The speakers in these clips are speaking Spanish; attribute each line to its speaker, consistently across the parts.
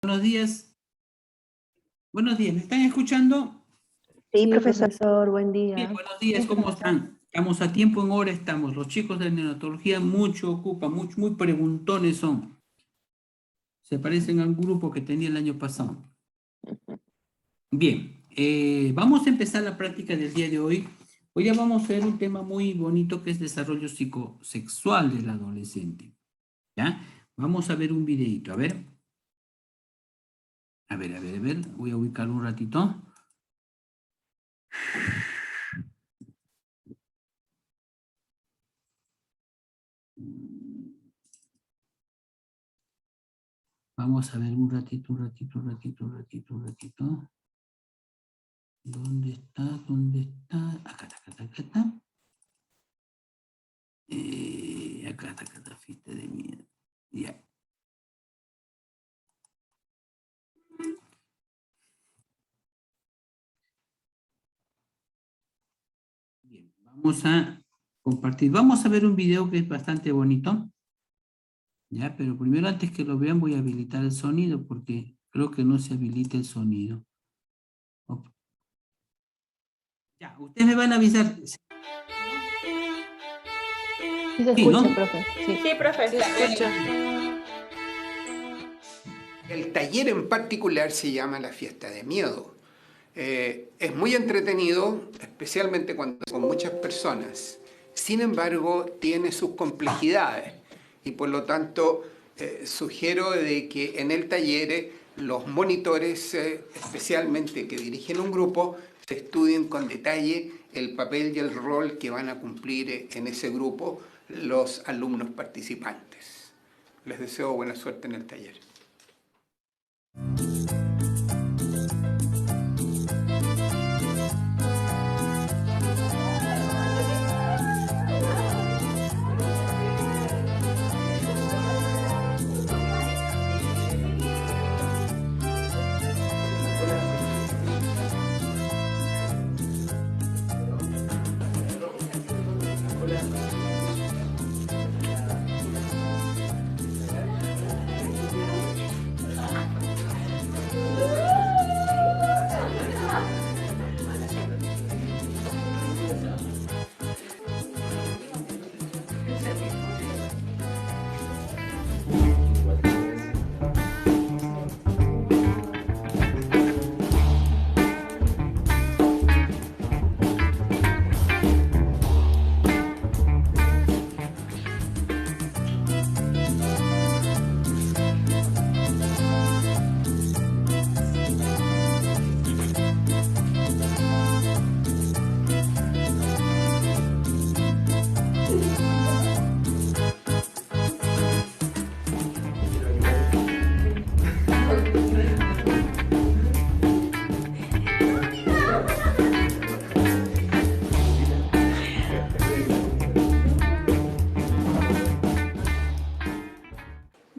Speaker 1: Buenos días. Buenos días, ¿me están escuchando?
Speaker 2: Sí, profesor, buen día.
Speaker 1: Bien, buenos días, ¿cómo están? Estamos a tiempo, en hora estamos. Los chicos de neonatología mucho ocupan, muy preguntones son. Se parecen al grupo que tenía el año pasado. Bien, vamos a empezar la práctica del día de hoy. Hoy ya vamos a ver un tema muy bonito que es desarrollo psicosexual del adolescente. ¿Ya? Vamos a ver un videito, a ver. A ver, voy a ubicar un ratito. Vamos a ver un ratito. ¿Dónde está? Acá está. Acá está, fiesta de mierda. Ya. Bien, vamos a compartir. Vamos a ver un video que es bastante bonito. Ya, pero primero antes que lo vean voy a habilitar el sonido porque creo que no se habilita el sonido. Ya, ustedes me van a avisar.
Speaker 2: Sí se
Speaker 1: Sí,
Speaker 2: escucha,
Speaker 1: ¿no?
Speaker 2: profe.
Speaker 3: Sí, profe, se escucha.
Speaker 4: El taller en particular se llama La Fiesta de Miedo. Es muy entretenido, especialmente cuando son muchas personas. Sin embargo, tiene sus complejidades y por lo tanto sugiero de que en el taller los monitores, especialmente que dirigen un grupo, estudien con detalle el papel y el rol que van a cumplir en ese grupo los alumnos participantes. Les deseo buena suerte en el taller.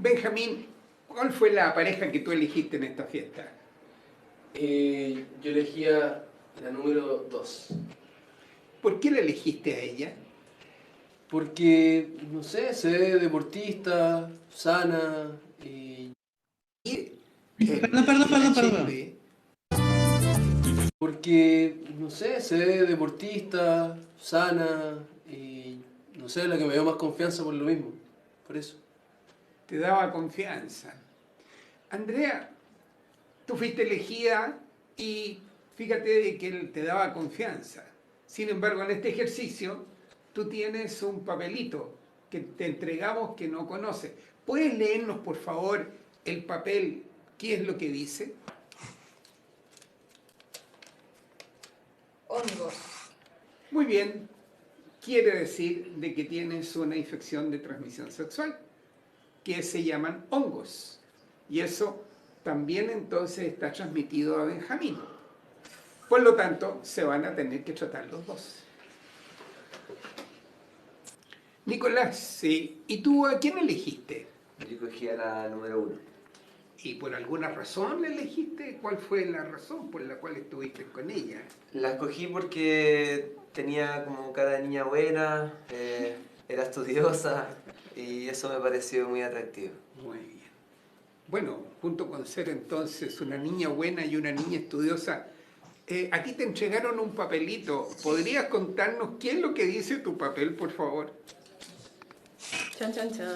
Speaker 4: Benjamín, ¿cuál fue la pareja que tú elegiste en esta fiesta?
Speaker 5: Yo elegía la número 2.
Speaker 4: ¿Por qué la elegiste a ella?
Speaker 5: Porque, no sé, se ve deportista, sana y...
Speaker 1: Perdón.
Speaker 5: Porque, no sé, se ve deportista, sana y... No sé, la que me dio más confianza por lo mismo. Por eso.
Speaker 4: Te daba confianza. Andrea, tú fuiste elegida y fíjate de que él te daba confianza. Sin embargo, en este ejercicio, tú tienes un papelito que te entregamos que no conoces. ¿Puedes leernos, por favor, el papel? ¿Qué es lo que dice?
Speaker 3: Hongos.
Speaker 4: Muy bien. Quiere decir de que tienes una infección de transmisión sexual, que se llaman hongos. Y eso también entonces está transmitido a Benjamín. Por lo tanto, se van a tener que tratar los dos. Nicolás, sí. ¿Y tú a quién elegiste?
Speaker 6: Yo cogí a la número 1.
Speaker 4: ¿Y por alguna razón la elegiste? ¿Cuál fue la razón por la cual estuviste con ella?
Speaker 6: La escogí porque tenía como cara de niña buena, era estudiosa y eso me pareció muy atractivo.
Speaker 4: Muy bien. Bueno, junto con ser entonces una niña buena y una niña estudiosa, a ti te entregaron un papelito. ¿Podrías contarnos qué es lo que dice tu papel, por favor?
Speaker 3: Chan, chan, chan.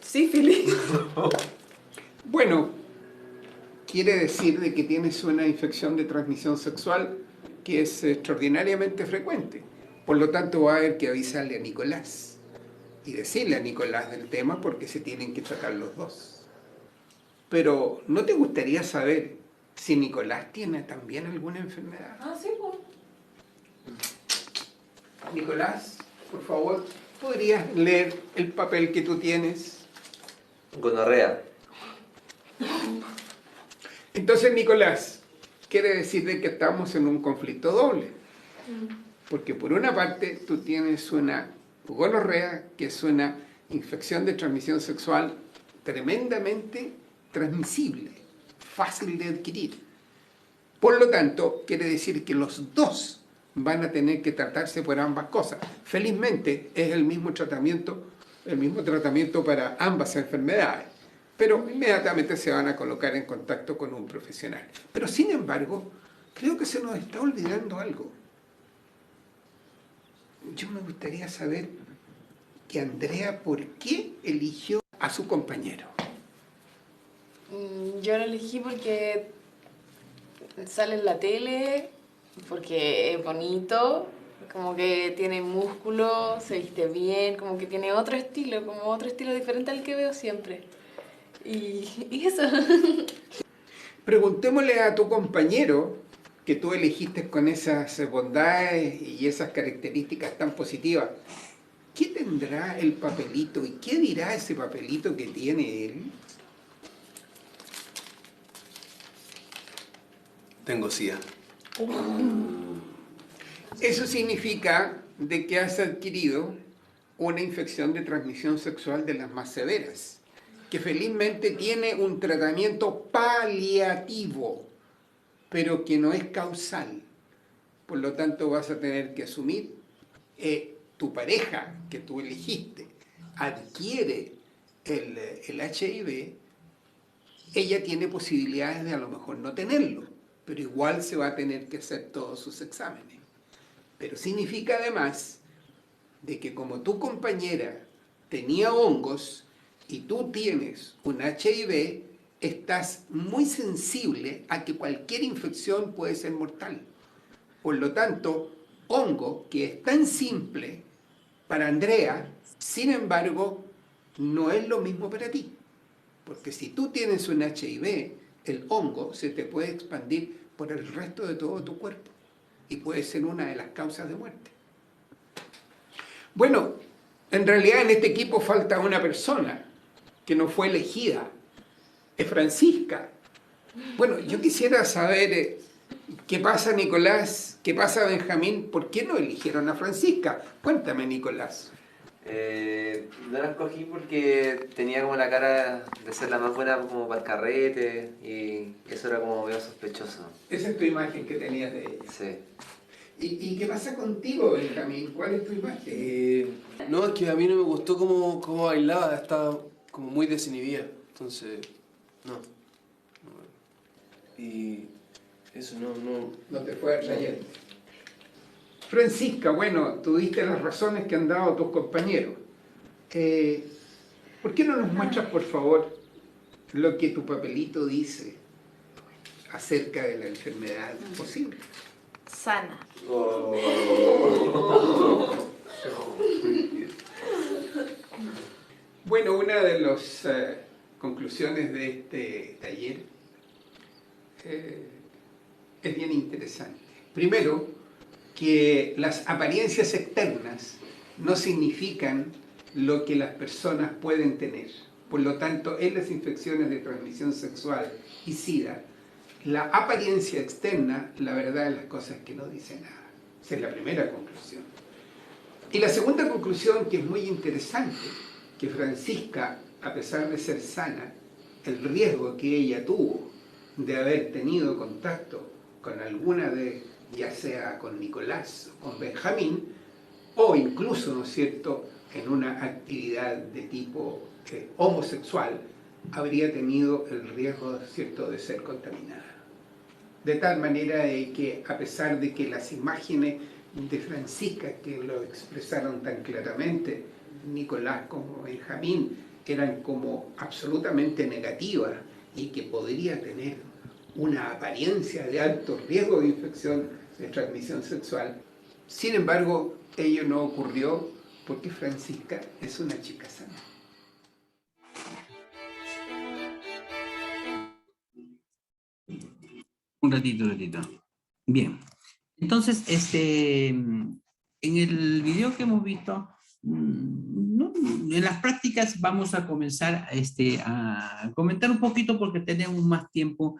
Speaker 3: Sífilis.
Speaker 4: Bueno, quiere decir de que tienes una infección de transmisión sexual que es extraordinariamente frecuente. Por lo tanto, va a haber que avisarle a Nicolás y decirle a Nicolás del tema porque se tienen que tratar los dos. Pero, ¿no te gustaría saber si Nicolás tiene también alguna enfermedad?
Speaker 3: Ah, sí, pues.
Speaker 4: Nicolás, por favor, ¿podrías leer el papel que tú tienes?
Speaker 6: Gonorrea.
Speaker 4: Entonces, Nicolás, quiere decir de que estamos en un conflicto doble. Porque por una parte tú tienes una gonorrea, que es una infección de transmisión sexual tremendamente transmisible, fácil de adquirir. Por lo tanto, quiere decir que los dos van a tener que tratarse por ambas cosas. Felizmente es el mismo tratamiento para ambas enfermedades, pero inmediatamente se van a colocar en contacto con un profesional. Pero sin embargo, creo que se nos está olvidando algo. Yo me gustaría saber que Andrea, ¿por qué eligió a su compañero?
Speaker 3: Yo lo elegí porque sale en la tele, porque es bonito, como que tiene músculo, se viste bien, como que tiene otro estilo diferente al que veo siempre. Y eso.
Speaker 4: Preguntémosle a tu compañero, que tú elegiste con esas bondades y esas características tan positivas, ¿qué tendrá el papelito y qué dirá ese papelito que tiene él?
Speaker 5: Tengo SIDA.
Speaker 4: Eso significa de que has adquirido una infección de transmisión sexual de las más severas, que felizmente tiene un tratamiento paliativo, pero que no es causal. Por lo tanto, vas a tener que asumir tu pareja que tú elegiste adquiere el HIV, ella tiene posibilidades de a lo mejor no tenerlo, pero igual se va a tener que hacer todos sus exámenes. Pero significa además de que como tu compañera tenía hongos y tú tienes un HIV, estás muy sensible a que cualquier infección puede ser mortal. Por lo tanto, hongo, que es tan simple para Andrea, sin embargo, no es lo mismo para ti. Porque si tú tienes un HIV, el hongo se te puede expandir por el resto de todo tu cuerpo y puede ser una de las causas de muerte. Bueno, en realidad en este equipo falta una persona que no fue elegida. Es Francisca. Bueno, yo quisiera saber qué pasa, Nicolás, qué pasa, Benjamín, ¿por qué no eligieron a Francisca? Cuéntame, Nicolás.
Speaker 6: No la escogí porque tenía como la cara de ser la más buena como para el carrete y eso era como medio sospechoso.
Speaker 4: Esa es tu imagen que tenías de ella.
Speaker 6: Sí.
Speaker 4: ¿Y qué pasa contigo, Benjamín? ¿Cuál es tu imagen?
Speaker 5: No, es que a mí no me gustó cómo bailaba, estaba como muy desinhibida, entonces, no. Y eso no.
Speaker 4: No te fue atrayente. Francisca, bueno, tú diste las razones que han dado tus compañeros. ¿Por qué no nos muestras, por favor, lo que tu papelito dice acerca de la enfermedad posible?
Speaker 3: Sana.
Speaker 4: Bueno, una de las conclusiones de este taller es bien interesante. Primero, que las apariencias externas no significan lo que las personas pueden tener. Por lo tanto, en las infecciones de transmisión sexual y SIDA, la apariencia externa, la verdad de las cosas es que no dice nada. Esa es la primera conclusión. Y la segunda conclusión, que es muy interesante, que Francisca, a pesar de ser sana, el riesgo que ella tuvo de haber tenido contacto con alguna de, ya sea con Nicolás o con Benjamín, o incluso, ¿no es cierto?, en una actividad de tipo homosexual habría tenido el riesgo, ¿cierto?, de ser contaminada. De tal manera de que, a pesar de que las imágenes de Francisca, que lo expresaron tan claramente, Nicolás como Benjamín, eran como absolutamente negativas y que podría tener una apariencia de alto riesgo de infección de transmisión sexual. Sin embargo, ello no ocurrió porque Francisca es una chica sana.
Speaker 1: Un ratito. Bien. Entonces, en el video que hemos visto, en las prácticas vamos a comenzar a comentar un poquito porque tenemos más tiempo,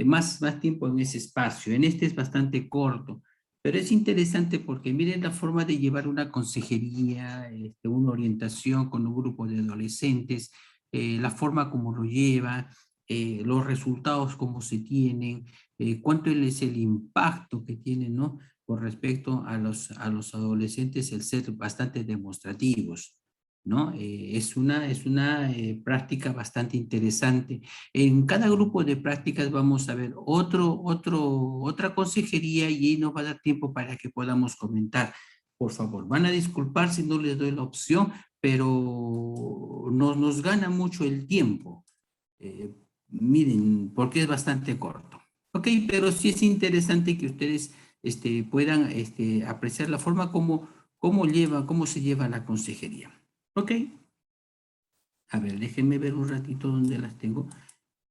Speaker 1: más tiempo en ese espacio. En este es bastante corto, pero es interesante porque miren la forma de llevar una consejería, una orientación con un grupo de adolescentes, la forma como lo lleva, los resultados como se tienen, cuánto es el impacto que tienen, ¿no?, con respecto a los adolescentes, el ser bastante demostrativos, ¿no? Es una práctica bastante interesante. En cada grupo de prácticas vamos a ver otra consejería y ahí nos va a dar tiempo para que podamos comentar. Por favor, van a disculpar si no les doy la opción, pero nos gana mucho el tiempo. Miren, porque es bastante corto. Ok, pero sí es interesante que ustedes puedan apreciar la forma cómo se lleva la consejería. Ok. A ver, déjenme ver un ratito dónde las tengo.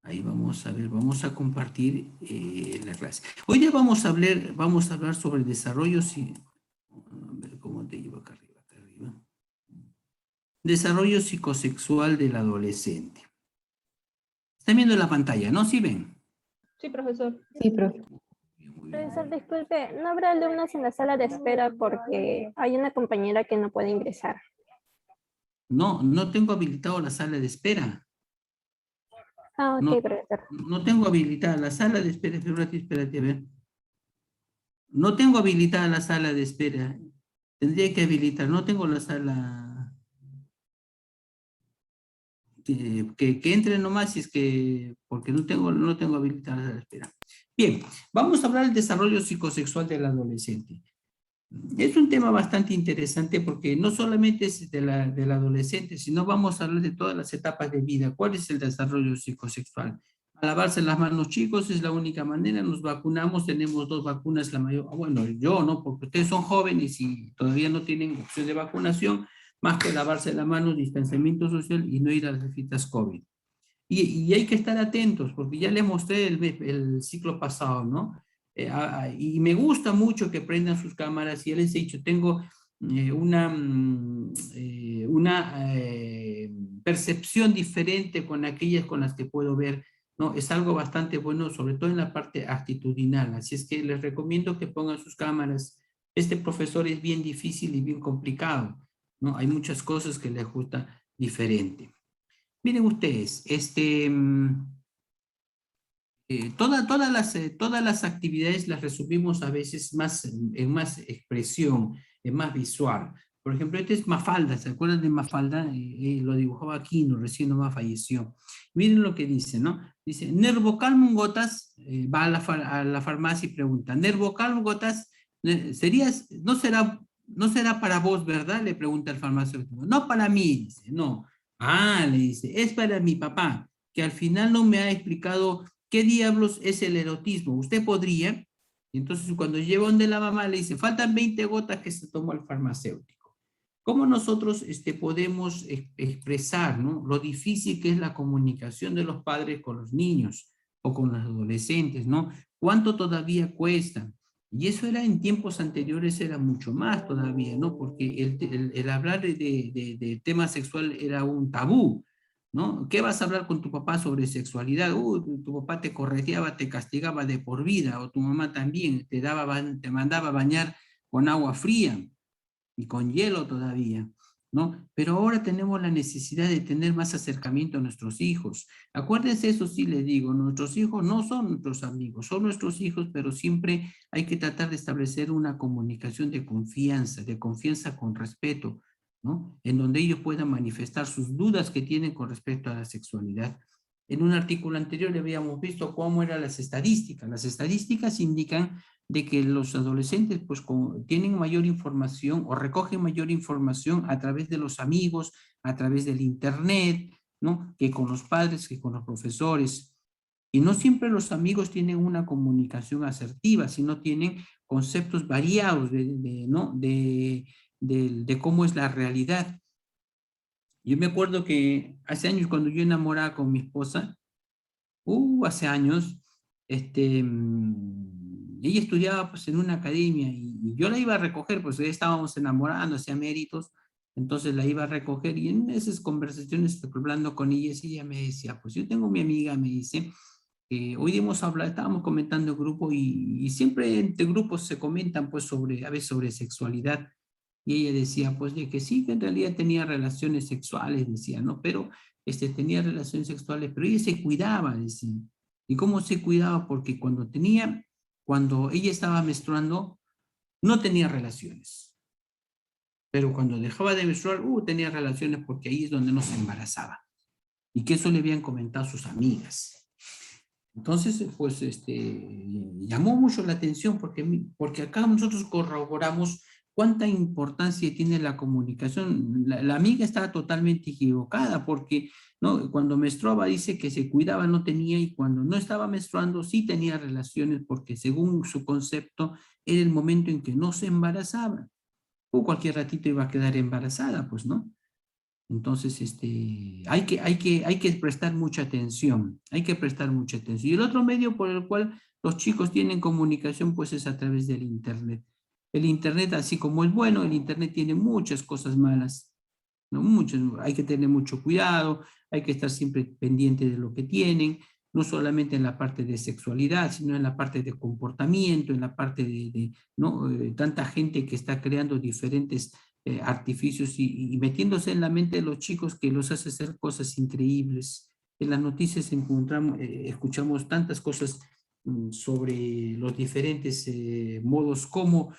Speaker 1: Ahí vamos a ver, vamos a compartir la clase. Hoy ya vamos a hablar sobre desarrollo, a ver cómo te llevo acá arriba. Desarrollo psicosexual del adolescente. Están viendo la pantalla, ¿no? ¿Sí ven?
Speaker 2: Sí, profesor.
Speaker 7: Sí, profe.
Speaker 1: Muy bien.
Speaker 7: Profesor, disculpe, ¿no habrá alumnos en la sala de espera porque hay una compañera que no puede ingresar?
Speaker 1: No tengo habilitado la sala de espera.
Speaker 7: Ah, ok,
Speaker 1: No,
Speaker 7: profesor.
Speaker 1: no tengo habilitada la sala de espera. Espérate, a ver. No tengo habilitada la sala de espera. Tendría que habilitar. No tengo la sala. Que entre nomás si es que, porque no tengo habilitada la sala de espera. Bien, vamos a hablar del desarrollo psicosexual del adolescente. Es un tema bastante interesante porque no solamente es del adolescente, sino vamos a hablar de todas las etapas de vida. ¿Cuál es el desarrollo psicosexual? A lavarse las manos, chicos, es la única manera. Nos vacunamos, tenemos 2 vacunas, la mayor. Bueno, yo no, porque ustedes son jóvenes y todavía no tienen opción de vacunación, más que lavarse las manos, distanciamiento social y no ir a las fiestas COVID. Y hay que estar atentos, porque ya les mostré el ciclo pasado, ¿no? Y me gusta mucho que prendan sus cámaras, y ya les he dicho, tengo una percepción diferente con aquellas con las que puedo ver, ¿no? Es algo bastante bueno, sobre todo en la parte actitudinal, así es que les recomiendo que pongan sus cámaras. Este profesor es bien difícil y bien complicado, ¿no? Hay muchas cosas que le gusta diferente. Miren ustedes, todas las actividades las resumimos a veces en más expresión, en más visual. Por ejemplo, este es Mafalda, ¿se acuerdan de Mafalda? Lo dibujaba Aquino, recién nomás falleció. Miren lo que dice, ¿no? Dice, Nervocalmum gotas, va a la farmacia y pregunta, Nervocalmum gotas, no será para vos, ¿verdad? Le pregunta el farmacéutico. No para mí, dice, no. Ah, le dice, es para mi papá, que al final no me ha explicado qué diablos es el erotismo. Usted podría, y entonces cuando lleva donde la mamá le dice, faltan 20 gotas que se tomó el farmacéutico. ¿Cómo nosotros podemos expresar, ¿no?, lo difícil que es la comunicación de los padres con los niños o con los adolescentes, ¿no? ¿Cuánto todavía cuesta? Y eso era en tiempos anteriores, era mucho más todavía, ¿no? Porque el hablar de tema sexual era un tabú, ¿no? ¿Qué vas a hablar con tu papá sobre sexualidad? Tu papá te correteaba, te castigaba de por vida, o tu mamá también te mandaba a bañar con agua fría y con hielo todavía, ¿no? Pero ahora tenemos la necesidad de tener más acercamiento a nuestros hijos. Acuérdense, eso sí les digo, nuestros hijos no son nuestros amigos, son nuestros hijos, pero siempre hay que tratar de establecer una comunicación de confianza con respeto, ¿no? En donde ellos puedan manifestar sus dudas que tienen con respecto a la sexualidad. En un artículo anterior habíamos visto cómo eran las estadísticas. Las estadísticas indican de que los adolescentes pues tienen mayor información o recogen mayor información a través de los amigos, a través del internet, ¿no? Que con los padres, que con los profesores. Y no siempre los amigos tienen una comunicación asertiva, sino tienen conceptos variados ¿no? de cómo es la realidad. Yo me acuerdo que hace años cuando yo enamoraba con mi esposa, hace años, ella estudiaba pues en una academia y yo la iba a recoger, pues ya estábamos enamorando, hacía méritos, entonces la iba a recoger y en esas conversaciones, hablando con ella me decía, pues yo tengo mi amiga, me dice, hoy hemos hablado, estábamos comentando en grupo y siempre entre grupos se comentan pues a veces sobre sexualidad. Y ella decía pues de que sí, que en realidad tenía relaciones sexuales, decía, ¿no? Pero tenía relaciones sexuales, pero ella se cuidaba, decía. ¿Y cómo se cuidaba? Porque cuando ella estaba menstruando, no tenía relaciones. Pero cuando dejaba de menstruar, tenía relaciones porque ahí es donde no se embarazaba. Y que eso le habían comentado sus amigas. Entonces, pues, llamó mucho la atención porque acá nosotros corroboramos cuánta importancia tiene la comunicación. La amiga estaba totalmente equivocada porque, ¿no? Cuando menstruaba dice que se cuidaba, no tenía, y cuando no estaba menstruando sí tenía relaciones porque según su concepto era el momento en que no se embarazaba. O cualquier ratito iba a quedar embarazada, pues, ¿no? Entonces, hay que prestar mucha atención, hay que prestar mucha atención. Y el otro medio por el cual los chicos tienen comunicación, pues es a través del Internet. El Internet, así como es bueno, el Internet tiene muchas cosas malas, ¿no? Hay que tener mucho cuidado, hay que estar siempre pendiente de lo que tienen, no solamente en la parte de sexualidad, sino en la parte de comportamiento, en la parte ¿no? Tanta gente que está creando diferentes artificios y metiéndose en la mente de los chicos que los hace hacer cosas increíbles. En las noticias escuchamos tantas cosas sobre los diferentes modos cómo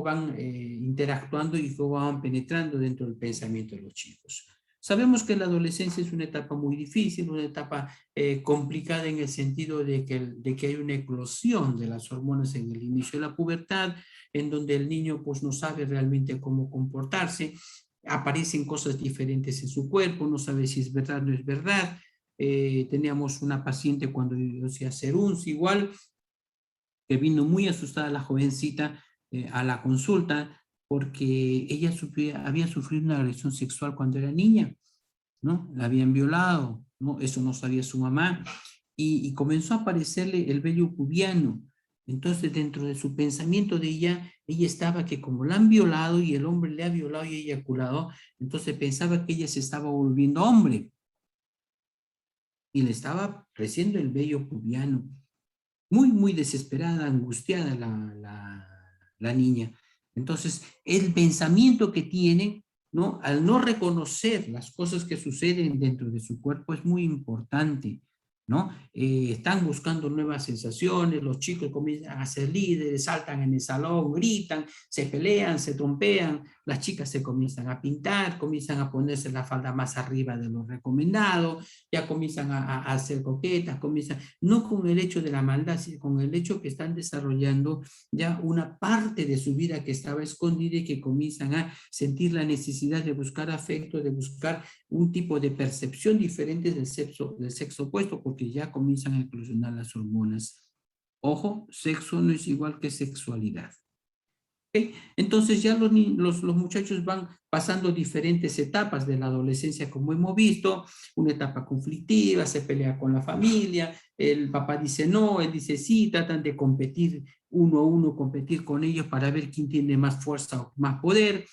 Speaker 1: van interactuando y cómo van penetrando dentro del pensamiento de los chicos. Sabemos que la adolescencia es una etapa muy difícil, una etapa complicada en el sentido de que hay una eclosión de las hormonas en el inicio de la pubertad, en donde el niño pues no sabe realmente cómo comportarse, aparecen cosas diferentes en su cuerpo, no sabe si es verdad o no es verdad. Teníamos una paciente cuando yo hacía Serums igual, que vino muy asustada la jovencita a la consulta porque ella había sufrido una agresión sexual cuando era niña, ¿no? La habían violado, ¿no? Eso no sabía su mamá, y comenzó a aparecerle el vello pubiano. Entonces, dentro de su pensamiento de ella estaba que como la han violado y el hombre le ha violado y eyaculado, entonces pensaba que ella se estaba volviendo hombre. Y le estaba creciendo el vello pubiano. Muy, muy desesperada, angustiada la niña. Entonces, el pensamiento que tiene, ¿no? Al no reconocer las cosas que suceden dentro de su cuerpo es muy importante, ¿no? Están buscando nuevas sensaciones, los chicos comienzan a ser líderes, saltan en el salón, gritan, se pelean, se trompean, las chicas se comienzan a pintar, comienzan a ponerse la falda más arriba de lo recomendado, ya comienzan a hacer coquetas, comienzan, no con el hecho de la maldad, sino con el hecho que están desarrollando ya una parte de su vida que estaba escondida y que comienzan a sentir la necesidad de buscar afecto, de buscar un tipo de percepción diferente del sexo opuesto, porque ya comienzan a eclosionar las hormonas. Ojo, sexo no es igual que sexualidad. ¿Okay? Entonces ya los muchachos van pasando diferentes etapas de la adolescencia, como hemos visto, una etapa conflictiva, se pelea con la familia, el papá dice no, él dice sí, tratan de competir uno a uno, competir con ellos para ver quién tiene más fuerza o más poder.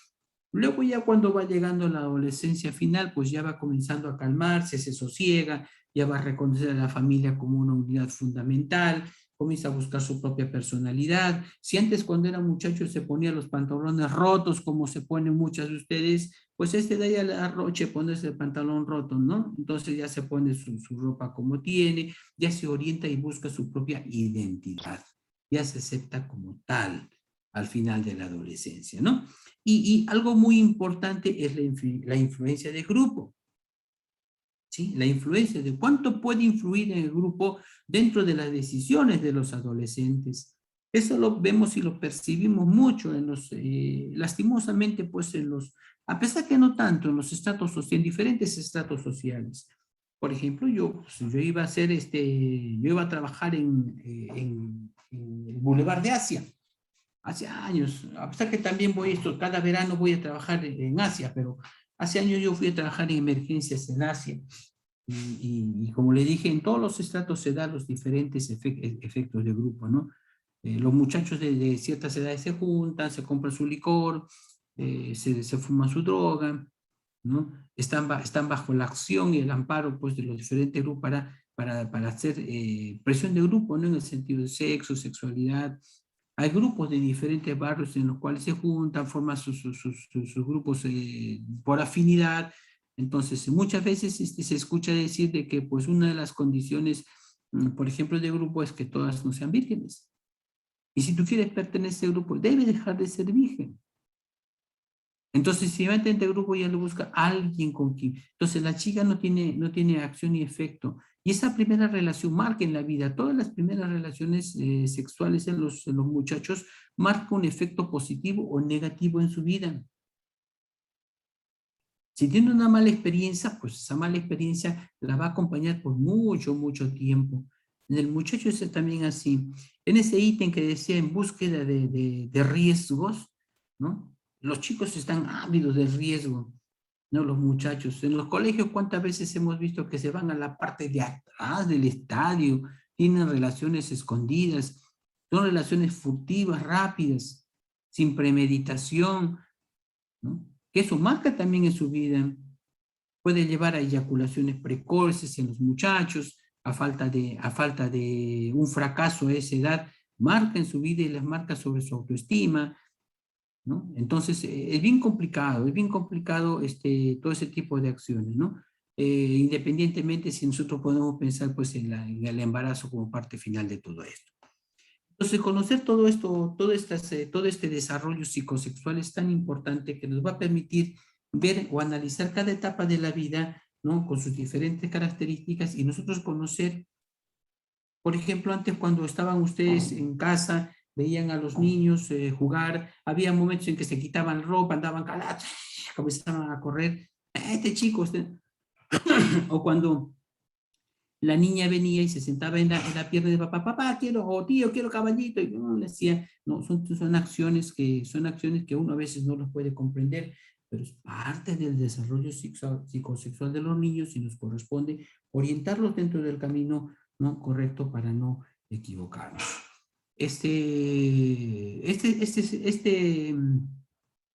Speaker 1: Luego ya cuando va llegando la adolescencia final, pues ya va comenzando a calmarse, se sosiega, ya va a reconocer a la familia como una unidad fundamental, comienza a buscar su propia personalidad. Si antes cuando era muchacho se ponía los pantalones rotos, como se ponen muchas de ustedes, pues da ya la arroche ponerse el pantalón roto, ¿no? Entonces ya se pone su ropa como tiene, ya se orienta y busca su propia identidad, ya se acepta como tal. al final de la adolescencia, ¿no? Y algo muy importante es la influencia de grupo. ¿Sí? La influencia de cuánto puede influir en el grupo dentro de las decisiones de los adolescentes. Eso lo vemos y lo percibimos mucho en los, lastimosamente, pues a pesar que no tanto en los estratos sociales, en diferentes estratos sociales. Por ejemplo, yo iba a trabajar en el Boulevard de Asia, hace años, a pesar que también cada verano voy a trabajar en Asia, pero hace años yo fui a trabajar en emergencias en Asia. Y como le dije, en todos los estratos se dan los diferentes efectos de grupo, ¿no? Los muchachos de ciertas edades se juntan, se compran su licor, se fuman su droga, ¿no? Están bajo la acción y el amparo, pues, de los diferentes grupos para hacer presión de grupo, ¿no? En el sentido de sexo, sexualidad. Hay grupos de diferentes barrios en los cuales se juntan, forman sus grupos por afinidad. Entonces, muchas veces se escucha decir de que, pues, una de las condiciones, por ejemplo, de grupo es que todas no sean vírgenes. Y si tú quieres pertenecer a ese grupo, debe dejar de ser virgen. Entonces, si va a entender el grupo, ya le busca a alguien con quien. Entonces, la chica no tiene acción ni efecto. Y esa primera relación marca en la vida, todas las primeras relaciones sexuales en los muchachos marca un efecto positivo o negativo en su vida. Si tiene una mala experiencia, pues esa mala experiencia la va a acompañar por mucho, mucho tiempo. En el muchacho es también así. En ese ítem que decía en búsqueda de riesgos, ¿no? Los chicos están ávidos de riesgo, ¿no? Los muchachos. En los colegios, ¿cuántas veces hemos visto que se van a la parte de atrás del estadio? Tienen relaciones escondidas, son relaciones furtivas, rápidas, sin premeditación, ¿no? Que eso marca también en su vida. Puede llevar a eyaculaciones precoces en los muchachos, a falta de un fracaso a esa edad, marca en su vida y les marca sobre su autoestima, ¿no? Entonces, es bien complicado todo ese tipo de acciones, ¿no? Independientemente si nosotros podemos pensar, pues, en el embarazo como parte final de todo esto. Entonces, conocer todo esto, todo este desarrollo psicosexual es tan importante que nos va a permitir ver o analizar cada etapa de la vida, ¿no? Con sus diferentes características y nosotros conocer, por ejemplo, antes cuando estaban ustedes en casa, veían a los niños jugar, había momentos en que se quitaban ropa, andaban calados, comenzaban a correr, chico, o cuando la niña venía y se sentaba en la pierna de papá, papá, tío, quiero caballito, y no, le decía, no, son acciones que uno a veces no las puede comprender, pero es parte del desarrollo psicosexual de los niños y nos corresponde orientarlos dentro del camino, ¿no?, correcto para no equivocarnos.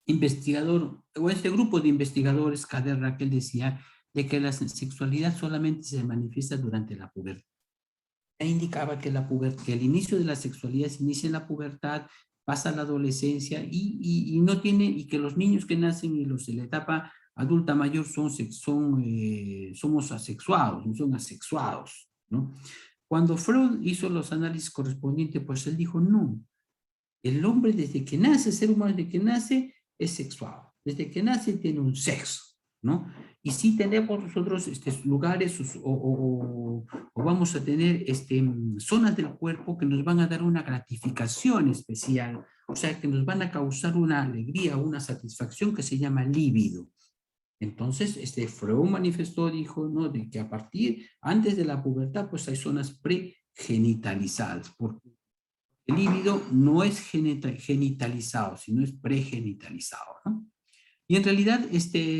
Speaker 1: Investigador, o este grupo de investigadores, Kader Raquel, decía de que la sexualidad solamente se manifiesta durante la pubertad. Indicaba que el inicio de la sexualidad se inicia en la pubertad, pasa a la adolescencia y que los niños que nacen y los de la etapa adulta mayor somos asexuados, no son asexuados, ¿no? Cuando Freud hizo los análisis correspondientes, pues él dijo, no, el hombre desde que nace, el ser humano desde que nace es sexuado, desde que nace tiene un sexo, ¿no? Y si tenemos nosotros lugares o vamos a tener zonas del cuerpo que nos van a dar una gratificación especial, o sea, que nos van a causar una alegría, una satisfacción que se llama líbido. Entonces, Freud manifestó, dijo, ¿no?, de que antes de la pubertad, pues hay zonas pregenitalizadas, porque el líbido no es genitalizado, sino es pregenitalizado, ¿no? Y en realidad,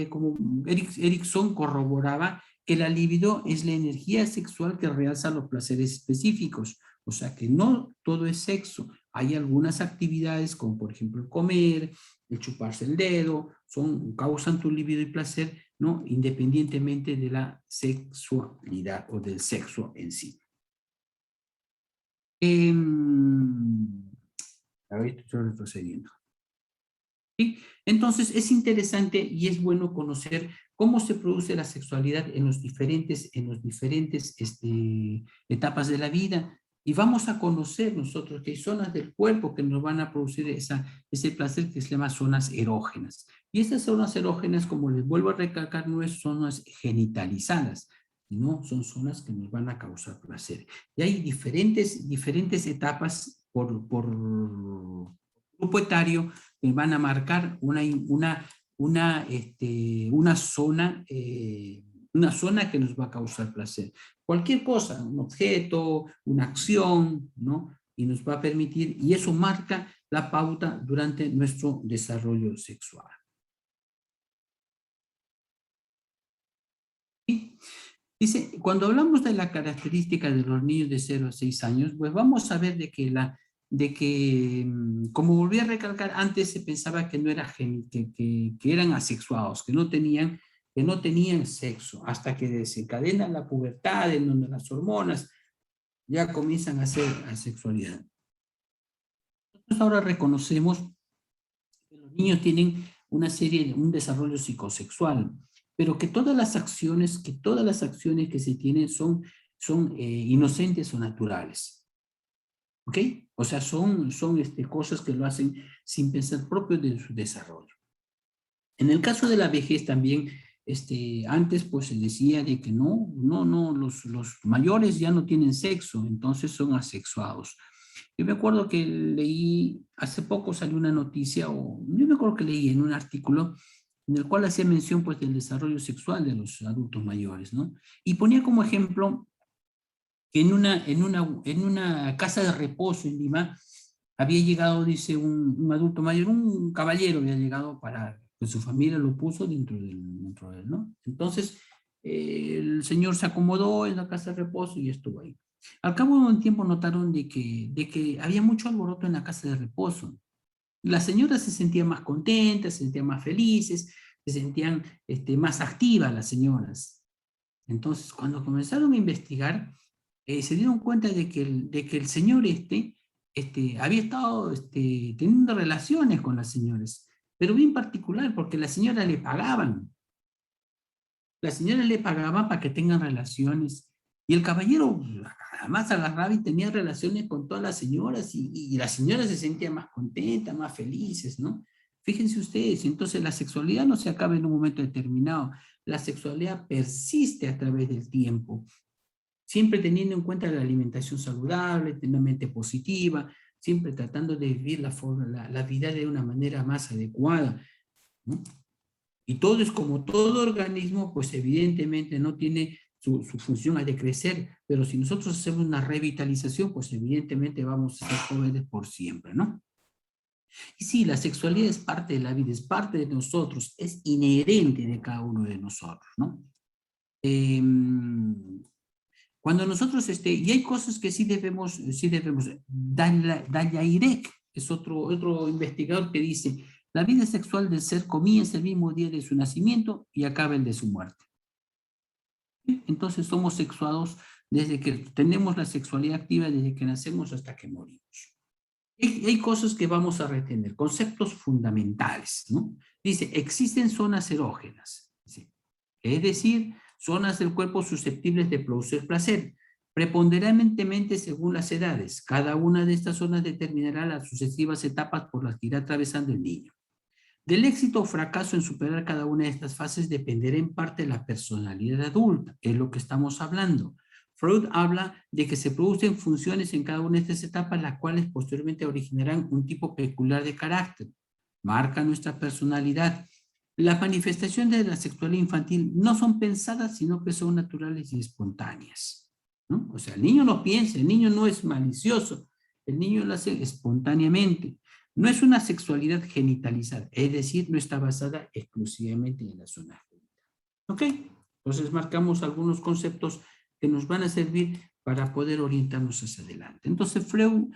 Speaker 1: como Erikson corroboraba que la libido es la energía sexual que realza los placeres específicos, o sea que no todo es sexo. Hay algunas actividades como por ejemplo el comer, el chuparse el dedo, causan tu libido y placer, ¿no?, independientemente de la sexualidad o del sexo en sí. Ahorita estoy retrocediendo. ¿Sí? Entonces es interesante y es bueno conocer cómo se produce la sexualidad en los diferentes etapas de la vida. Y vamos a conocer nosotros que hay zonas del cuerpo que nos van a producir ese placer que se llama zonas erógenas. Y estas zonas erógenas, como les vuelvo a recalcar, no es zonas genitalizadas, sino son zonas que nos van a causar placer. Y hay diferentes etapas por grupo etario que van a marcar una zona que nos va a causar placer. Cualquier cosa, un objeto, una acción, ¿no? Y nos va a permitir, y eso marca la pauta durante nuestro desarrollo sexual. ¿Sí? Dice, cuando hablamos de la característica de los niños de 0 a 6 años, pues vamos a ver como volví a recalcar, antes se pensaba que no era que eran asexuados, que no tenían sexo, hasta que desencadena la pubertad, en donde las hormonas ya comienzan a ser asexualidad. Nosotros ahora reconocemos que los niños tienen un desarrollo psicosexual, pero que todas las acciones que se tienen son inocentes o naturales. ¿Ok? O sea, son cosas que lo hacen sin pensar propio de su desarrollo. En el caso de la vejez también, antes pues se decía de que los mayores ya no tienen sexo, entonces son asexuados. Yo me acuerdo que leí, hace poco salió una noticia, yo me acuerdo que leí en un artículo en el cual hacía mención pues del desarrollo sexual de los adultos mayores, ¿no? Y ponía como ejemplo que en una casa de reposo en Lima había llegado, dice, un adulto mayor, un caballero había llegado para que su familia lo puso dentro de él, ¿no? Entonces, el señor se acomodó en la casa de reposo y estuvo ahí. Al cabo de un tiempo notaron de que había mucho alboroto en la casa de reposo. Las señoras se sentían más contentas, se sentían más felices, se sentían más activas las señoras. Entonces, cuando comenzaron a investigar, se dieron cuenta de que el señor había estado teniendo relaciones con las señoras, pero bien particular, porque las señoras le pagaban. Las señoras le pagaban para que tengan relaciones. Y el caballero además agarraba y tenía relaciones con todas las señoras y las señoras se sentían más contentas, más felices, ¿no? Fíjense ustedes, entonces la sexualidad no se acaba en un momento determinado. La sexualidad persiste a través del tiempo, siempre teniendo en cuenta la alimentación saludable, una mente positiva, siempre tratando de vivir la vida de una manera más adecuada, ¿no? Y todo es como todo organismo, pues evidentemente no tiene su función a de crecer, pero si nosotros hacemos una revitalización, pues evidentemente vamos a ser jóvenes por siempre, ¿no? Y sí, la sexualidad es parte de la vida, es parte de nosotros, es inherente de cada uno de nosotros, ¿no? Cuando nosotros, y hay cosas que sí debemos, Dayairek es otro investigador que dice, la vida sexual del ser comienza el mismo día de su nacimiento y acaba el de su muerte. Entonces somos sexuados desde que tenemos la sexualidad activa, desde que nacemos hasta que morimos. Hay cosas que vamos a retener, conceptos fundamentales, ¿no? Dice, existen zonas erógenas, es decir, zonas del cuerpo susceptibles de producir placer, preponderantemente según las edades. Cada una de estas zonas determinará las sucesivas etapas por las que irá atravesando el niño. Del éxito o fracaso en superar cada una de estas fases dependerá en parte de la personalidad adulta, es lo que estamos hablando. Freud habla de que se producen funciones en cada una de estas etapas, las cuales posteriormente originarán un tipo peculiar de carácter. Marca nuestra personalidad. Las manifestaciones de la sexualidad infantil no son pensadas, sino que son naturales y espontáneas, ¿no? O sea, el niño no piensa, el niño no es malicioso, el niño lo hace espontáneamente. No es una sexualidad genitalizada, es decir, no está basada exclusivamente en la zona genital. ¿Ok? Entonces marcamos algunos conceptos que nos van a servir para poder orientarnos hacia adelante. Entonces Freud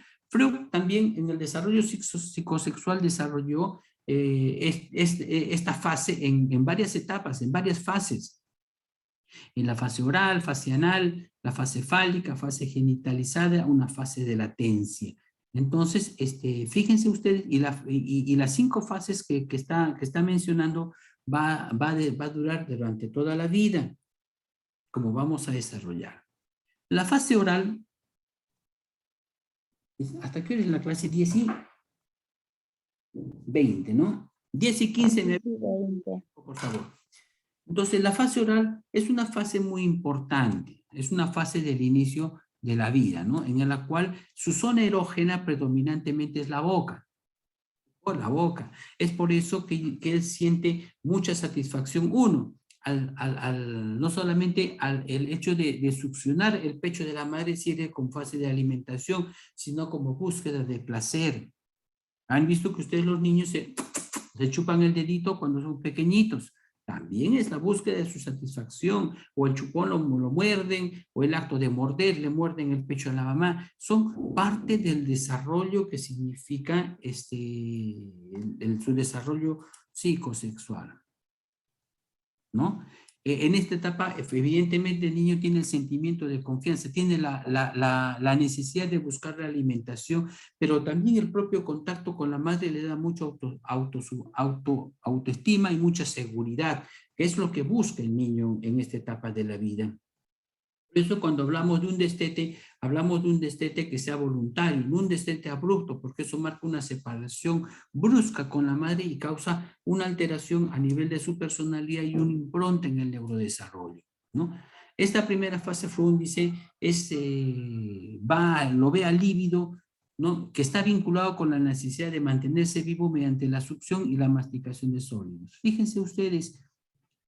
Speaker 1: también en el desarrollo psicosexual desarrolló esta fase en varias etapas, en varias fases. En la fase oral, fase anal, la fase fálica, fase genitalizada, una fase de latencia. Entonces, fíjense ustedes, y las 5 fases que está mencionando va a durar durante toda la vida, como vamos a desarrollar. La fase oral ¿Hasta qué hora es la clase? 10 y 20, ¿no? 10 y 15 me... Por favor. Entonces, la fase oral es una fase muy importante, es una fase del inicio de la vida, ¿no? En la cual su zona erógena predominantemente es la boca. Por la boca. Es por eso que él siente mucha satisfacción, uno, no solamente el hecho de succionar el pecho de la madre sirve como fase de alimentación, sino como búsqueda de placer. ¿Han visto que ustedes los niños se chupan el dedito cuando son pequeñitos? También es la búsqueda de su satisfacción, o el chupón lo muerden, o el acto de morder, le muerden el pecho a la mamá. Son parte del desarrollo que significa su desarrollo psicosexual, ¿no? En esta etapa, evidentemente, el niño tiene el sentimiento de confianza, tiene la necesidad de buscar la alimentación, pero también el propio contacto con la madre le da mucha autoestima y mucha seguridad, que es lo que busca el niño en esta etapa de la vida. Por eso cuando hablamos de un destete, hablamos de un destete que sea voluntario, no un destete abrupto, porque eso marca una separación brusca con la madre y causa una alteración a nivel de su personalidad y una impronta en el neurodesarrollo, ¿no? Esta primera fase frúndice lo ve al líbido, ¿no? Que está vinculado con la necesidad de mantenerse vivo mediante la succión y la masticación de sólidos. Fíjense ustedes,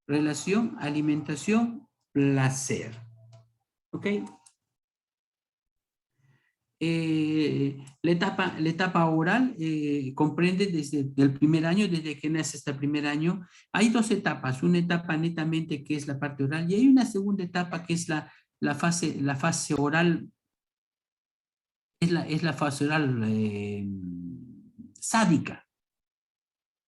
Speaker 1: relación, alimentación, placer. ¿Ok? La etapa oral comprende desde el primer año, desde que nace hasta el primer año. Hay dos etapas, una etapa netamente que es la parte oral y hay una segunda etapa que es la fase oral, es la fase oral sádica.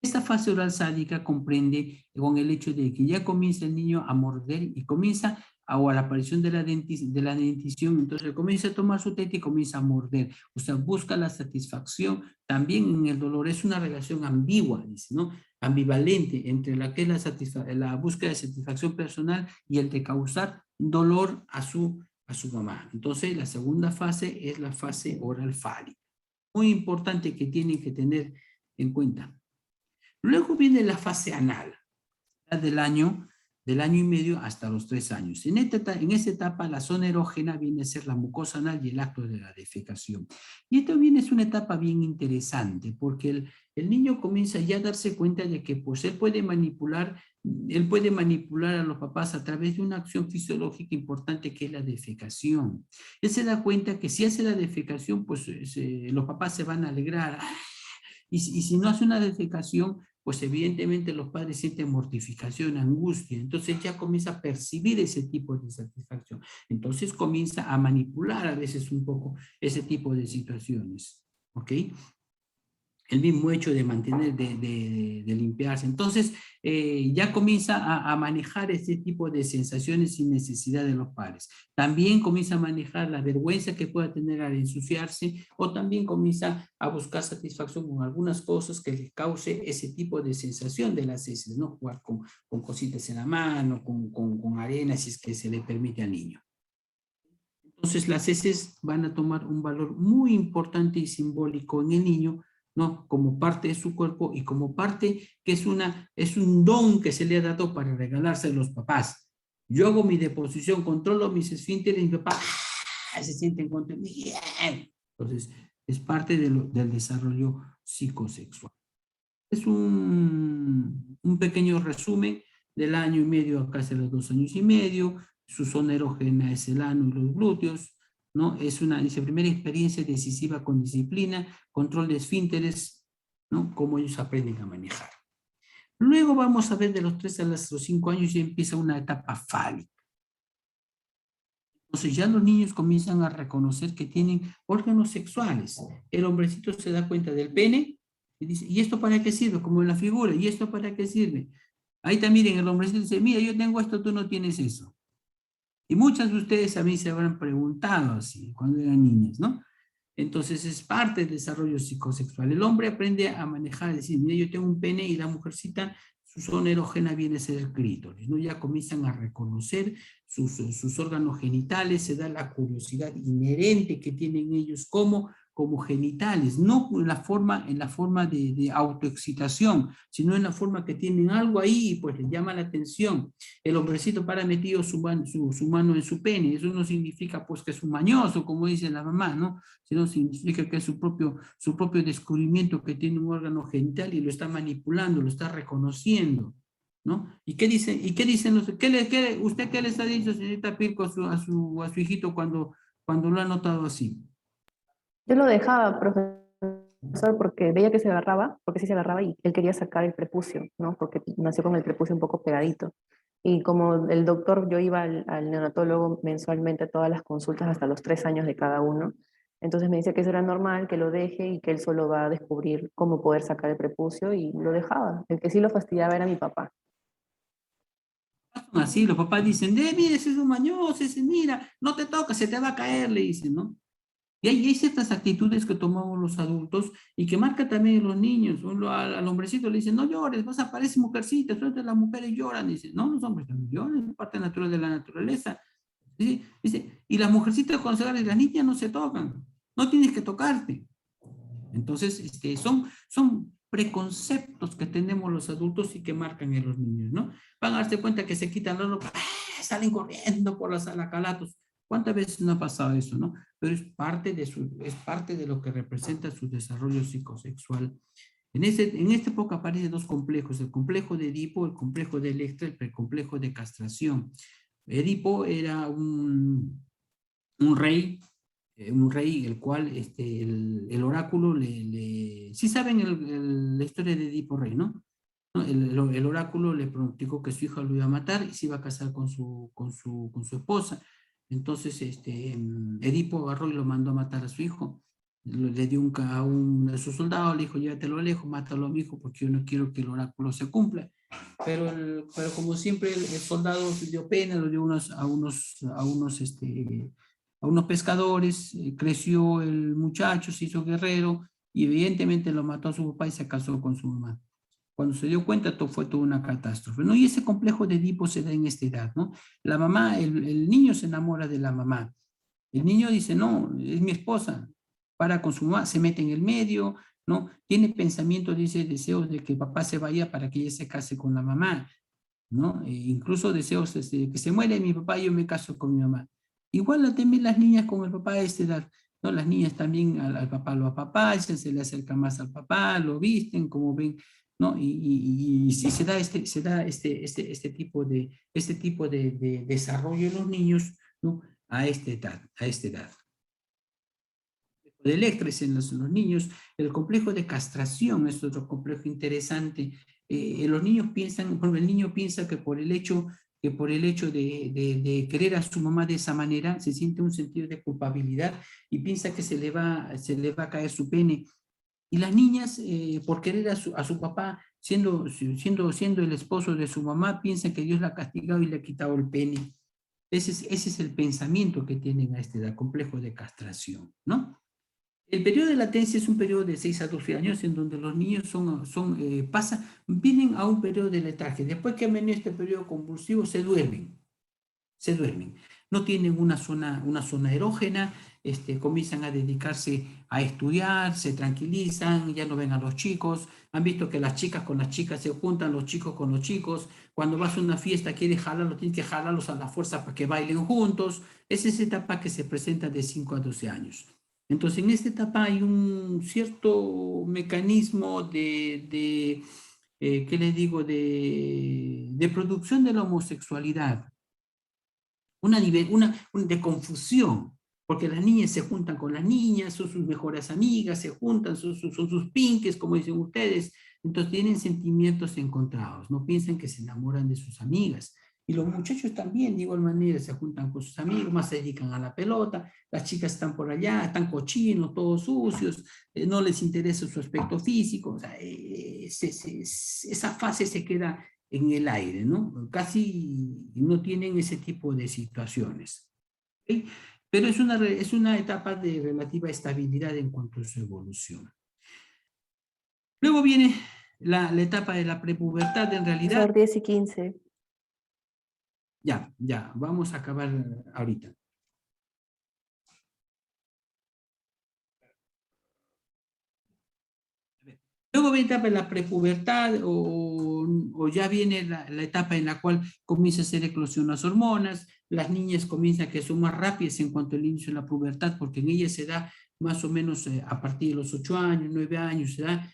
Speaker 1: Esta fase oral sádica comprende con el hecho de que ya comienza el niño a morder y comienza a la aparición de la dentición, entonces comienza a tomar su teta y comienza a morder. O sea, busca la satisfacción también en el dolor. Es una relación ambigua, dice, ¿no? Ambivalente entre la que es la búsqueda de satisfacción personal y el de causar dolor a su mamá. Entonces, la segunda fase es la fase oral fálica. Muy importante que tienen que tener en cuenta. Luego viene la fase anal, del año y medio hasta los 3 años. En esta etapa, la zona erógena viene a ser la mucosa anal y el acto de la defecación. Y esto viene es una etapa bien interesante, porque el niño comienza ya a darse cuenta de que pues, él puede manipular a los papás a través de una acción fisiológica importante que es la defecación. Él se da cuenta que si hace la defecación, pues los papás se van a alegrar. Y si no hace una defecación, pues evidentemente los padres sienten mortificación, angustia, entonces ya comienza a percibir ese tipo de satisfacción, entonces comienza a manipular a veces un poco ese tipo de situaciones, ¿ok? El mismo hecho de mantener, de limpiarse. Entonces, ya comienza a manejar este tipo de sensaciones sin necesidad de los padres. También comienza a manejar la vergüenza que pueda tener al ensuciarse, o también comienza a buscar satisfacción con algunas cosas que le cause ese tipo de sensación de las heces, ¿no? Jugar con cositas en la mano, con arena, si es que se le permite al niño. Entonces, las heces van a tomar un valor muy importante y simbólico en el niño, ¿no? Como parte de su cuerpo y como parte que es un don que se le ha dado para regalarse a los papás. Yo hago mi deposición, controlo mis esfínteres y mi papá se siente en contra. Bien. Entonces, es parte del desarrollo psicosexual. Es un pequeño resumen del año y medio a casi los 2 años y medio. Su zona erógena es el ano y los glúteos, ¿no? Dice, primera experiencia decisiva con disciplina, control de esfínteres, ¿no? Cómo ellos aprenden a manejar. Luego vamos a ver de los 3 a los 5 años y empieza una etapa fálica. Entonces ya los niños comienzan a reconocer que tienen órganos sexuales. El hombrecito se da cuenta del pene y dice, ¿y esto para qué sirve? Como en la figura, ¿y esto para qué sirve? Ahí también el hombrecito dice, mira, yo tengo esto, tú no tienes eso. Y muchas de ustedes a mí se habrán preguntado así, cuando eran niñas, ¿no? Entonces es parte del desarrollo psicosexual. El hombre aprende a manejar, decir, mira, yo tengo un pene, y la mujercita, su zona erógena viene a ser el clítoris, ¿no? Ya comienzan a reconocer sus órganos genitales, se da la curiosidad inherente que tienen ellos, cómo como genitales, no en la forma de autoexcitación, sino en la forma que tienen algo ahí y pues les llama la atención. El hombrecito para metido su mano en su pene, eso no significa pues que es un mañoso, como dice la mamá, ¿no? Sino significa que es su propio descubrimiento que tiene un órgano genital y lo está manipulando, lo está reconociendo, ¿no? ¿Y qué dicen usted qué les ha dicho, señorita Pirco, a su hijito cuando lo ha notado así?
Speaker 2: Yo lo dejaba, profesor, porque veía que se agarraba, porque sí se agarraba y él quería sacar el prepucio, ¿no? Porque nació con el prepucio un poco pegadito. Y como el doctor, yo iba al neonatólogo mensualmente a todas las consultas hasta los 3 años de cada uno. Entonces me dice que eso era normal, que lo deje y que él solo va a descubrir cómo poder sacar el prepucio y lo dejaba. El que sí lo fastidiaba era mi papá.
Speaker 1: Son así, los papás dicen, mire, ese es un mañoso, ese mira, no te toca, se te va a caer, le dicen, ¿no? Y hay ciertas actitudes que tomamos los adultos y que marca también los niños. Uno al hombrecito le dice, no llores, vas a parecer mujercita, entonces las mujeres lloran. Dice, no, los hombres no lloran, es parte natural de la naturaleza. Dice, y las mujercitas cuando se agarran, las niñas no se tocan, no tienes que tocarte. Entonces, son preconceptos que tenemos los adultos y que marcan en los niños, ¿no? Van a darse cuenta que se quitan la ropa, salen corriendo por la sala calatos. ¿Cuántas veces no ha pasado eso, no? Pero es parte de lo que representa su desarrollo psicosexual. En esta época aparecen dos complejos, el complejo de Edipo, el complejo de Electra, el complejo de castración. Edipo era un rey el cual el oráculo sí saben la historia de Edipo Rey, ¿no? ¿No? El oráculo le pronosticó que su hijo lo iba a matar y se iba a casar con su esposa. Entonces, Edipo agarró y lo mandó a matar a su hijo. Le dio a su soldado, le dijo, llévatelo lejos, mátalo a mi hijo, porque yo no quiero que el oráculo se cumpla. Pero como siempre, el soldado dio pena, lo dio a unos pescadores, creció el muchacho, se hizo guerrero, y evidentemente lo mató a su papá y se casó con su mamá. Cuando se dio cuenta, fue toda una catástrofe, ¿no? Y ese complejo de Edipo se da en esta edad, ¿no? La mamá, el niño se enamora de la mamá. El niño dice, no, es mi esposa. Para con su mamá, se mete en el medio, ¿no? Tiene pensamientos, dice, deseos de que papá se vaya para que ella se case con la mamá, ¿no? Incluso deseos que se muere mi papá y yo me caso con mi mamá. Igual también las niñas con el papá a esta edad, ¿no? Las niñas también al papá lo apapachan, se le acerca más al papá, lo visten, como ven, ¿no? Y se da este tipo de desarrollo en los niños, ¿no? A esta edad. De Electres en los niños, el complejo de castración es otro complejo interesante. Los niños piensan, el niño piensa que por el hecho de querer a su mamá de esa manera, se siente un sentido de culpabilidad y piensa que se le va a caer su pene. Y las niñas, por querer a su papá, siendo el esposo de su mamá, piensan que Dios la ha castigado y le ha quitado el pene. Ese es el pensamiento que tienen a esta edad, complejo de castración, ¿no? El periodo de latencia es un periodo de 6 a 12 años en donde los niños vienen a un periodo de letargia. Después que han venido este periodo convulsivo, se duermen. No tienen una zona erógena, comienzan a dedicarse a estudiar, se tranquilizan, ya no ven a los chicos. Han visto que las chicas con las chicas se juntan, los chicos con los chicos. Cuando vas a una fiesta, tienes que jalarlos a la fuerza para que bailen juntos. Es esa etapa que se presenta de 5 a 12 años. Entonces, en esta etapa hay un cierto mecanismo ¿qué les digo?, de producción de la homosexualidad, de confusión, porque las niñas se juntan con las niñas, son sus mejores amigas, se juntan, son sus pinques, como dicen ustedes, entonces tienen sentimientos encontrados, no piensan que se enamoran de sus amigas. Y los muchachos también, de igual manera, se juntan con sus amigos, más se dedican a la pelota, las chicas están por allá, están cochinos, todos sucios, no les interesa su aspecto físico, o sea, esa fase se queda en el aire, ¿no? Casi no tienen ese tipo de situaciones. ¿Okay? Pero es una etapa de relativa estabilidad en cuanto a su evolución. Luego viene la etapa de la prepubertad, en realidad.
Speaker 2: Profesor, 10 y 15.
Speaker 1: Ya, vamos a acabar ahorita. Luego viene la etapa de la prepubertad o ya viene la etapa en la cual comienza a hacer eclosión las hormonas, las niñas comienzan a que son más rápidas en cuanto al inicio de la pubertad, porque en ellas se da más o menos a partir de los 8 años, 9 años, se da,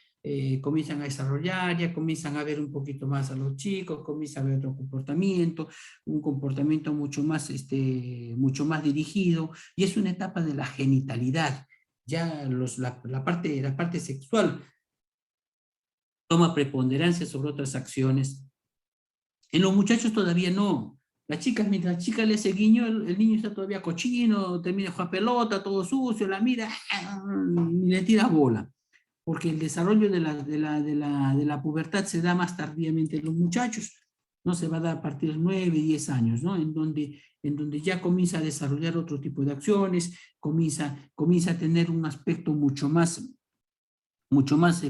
Speaker 1: comienzan a desarrollar, ya comienzan a ver un poquito más a los chicos, comienzan a ver otro comportamiento, un comportamiento mucho más dirigido, y es una etapa de la genitalidad, ya la parte sexual toma preponderancia sobre otras acciones. En los muchachos todavía no. Las chicas, mientras la chica le hace guiño, el niño está todavía cochino, termina de jugar pelota, todo sucio, la mira y le tira bola. Porque el desarrollo de la pubertad se da más tardíamente en los muchachos, ¿no? Se va a dar a partir de 9, 10 años, ¿no? En donde ya comienza a desarrollar otro tipo de acciones, comienza a tener un aspecto mucho más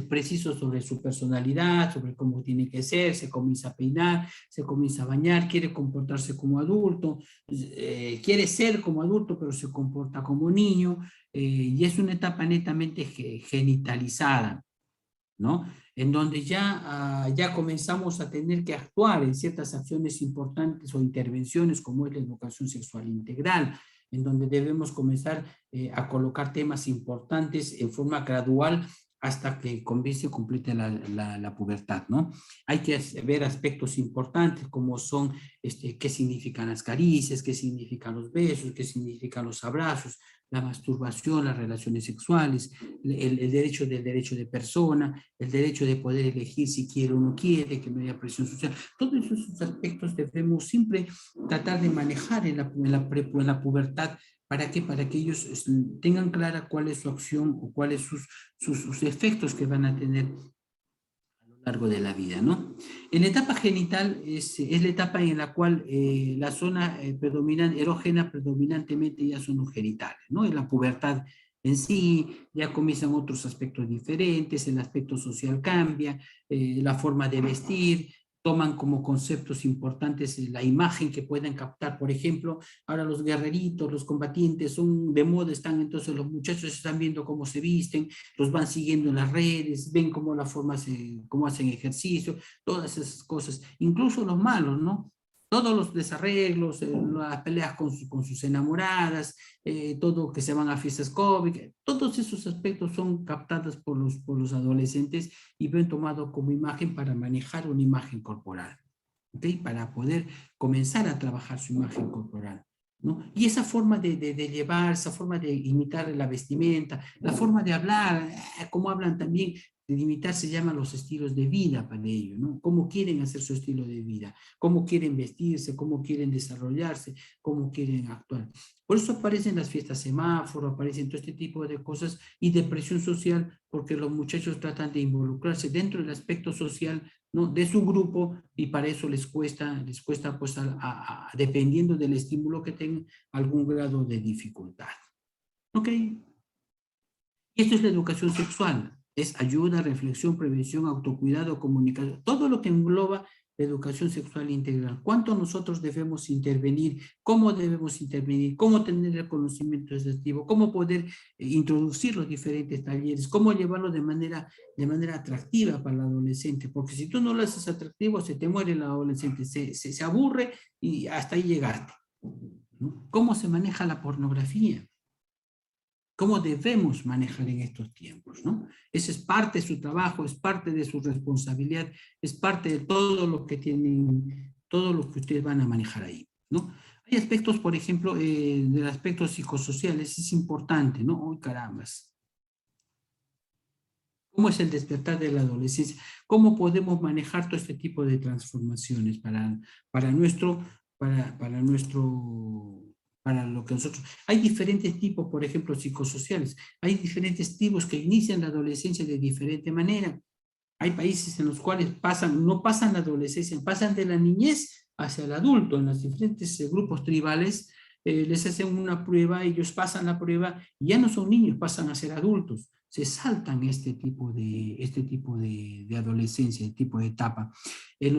Speaker 1: preciso sobre su personalidad, sobre cómo tiene que ser, se comienza a peinar, se comienza a bañar, quiere comportarse como adulto, quiere ser como adulto, pero se comporta como niño, y es una etapa netamente genitalizada, ¿no? En donde ya comenzamos a tener que actuar en ciertas acciones importantes o intervenciones como es la educación sexual integral, en donde debemos comenzar a colocar temas importantes en forma gradual hasta que comience y complete la pubertad, ¿no? Hay que ver aspectos importantes como son qué significan las caricias, qué significan los besos, qué significan los abrazos, la masturbación, las relaciones sexuales, el derecho de persona, el derecho de poder elegir si quiere o no quiere, que no haya presión social. Todos esos aspectos debemos siempre tratar de manejar en la pubertad. ¿Para qué? Para que ellos tengan clara cuál es su acción o cuáles sus efectos que van a tener a lo largo de la vida, ¿no? En la etapa genital es la etapa en la cual la zona erógena predominantemente ya son los genitales, ¿no? En la pubertad en sí ya comienzan otros aspectos diferentes, el aspecto social cambia, la forma de vestir, toman como conceptos importantes la imagen que pueden captar. Por ejemplo, ahora los guerreritos, los combatientes son de moda, entonces los muchachos están viendo cómo se visten, los van siguiendo en las redes, ven cómo cómo hacen ejercicio, todas esas cosas, incluso los malos, ¿no? Todos los desarreglos, las peleas con sus enamoradas, todo que se van a fiestas COVID, todos esos aspectos son captados por los adolescentes y ven tomado como imagen para manejar una imagen corporal, ¿okay? Para poder comenzar a trabajar su imagen corporal, ¿no? Y esa forma de llevar, esa forma de imitar la vestimenta, la forma de hablar, como hablan también, de imitar se llaman los estilos de vida para ellos, ¿no? Cómo quieren hacer su estilo de vida, cómo quieren vestirse, cómo quieren desarrollarse, cómo quieren actuar. Por eso aparecen las fiestas semáforo, aparecen todo este tipo de cosas y de presión social, porque los muchachos tratan de involucrarse dentro del aspecto social, ¿no? De su grupo, y para eso les cuesta pues dependiendo del estímulo que tengan, algún grado de dificultad. ¿Ok? Y esto es la educación sexual. Es ayuda, reflexión, prevención, autocuidado, comunicación, todo lo que engloba la educación sexual integral. ¿Cuánto nosotros debemos intervenir? ¿Cómo debemos intervenir? ¿Cómo tener el conocimiento exhaustivo? ¿Cómo poder introducir los diferentes talleres? ¿Cómo llevarlo de manera atractiva para el adolescente? Porque si tú no lo haces atractivo, se te muere el adolescente, se aburre y hasta ahí llegaste, ¿no? ¿Cómo se maneja la pornografía? ¿Cómo debemos manejar en estos tiempos, ¿no? Ese es parte de su trabajo, es parte de su responsabilidad, es parte de todo lo que tienen, todo lo que ustedes van a manejar ahí, ¿no? Hay aspectos, por ejemplo, de aspectos psicosociales, es importante, ¿no? ¡Uy, carambas! ¿Cómo es el despertar de la adolescencia? ¿Cómo podemos manejar todo este tipo de transformaciones para lo que nosotros... Hay diferentes tipos, por ejemplo, psicosociales. Hay diferentes tipos que inician la adolescencia de diferente manera. Hay países en los cuales no pasan la adolescencia, pasan de la niñez hacia el adulto. En los diferentes grupos tribales les hacen una prueba, ellos pasan la prueba y ya no son niños, pasan a ser adultos. Se saltan este tipo de adolescencia, este tipo de etapa. En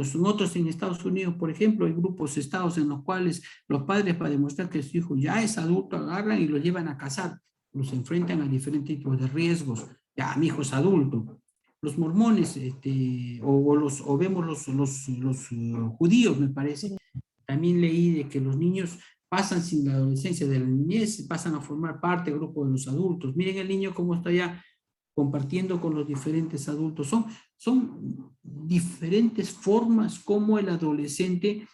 Speaker 1: Estados Unidos, por ejemplo, hay grupos, estados en los cuales los padres, para demostrar que su hijo ya es adulto, agarran y lo llevan a casar. Los enfrentan a diferentes tipos de riesgos. Ya, mi hijo es adulto. los mormones, o vemos los judíos, me parece. También leí de que los niños pasan sin la adolescencia de la niñez, pasan a formar parte del grupo de los adultos. Miren el niño cómo está ya compartiendo con los diferentes adultos. Son diferentes formas como el adolescente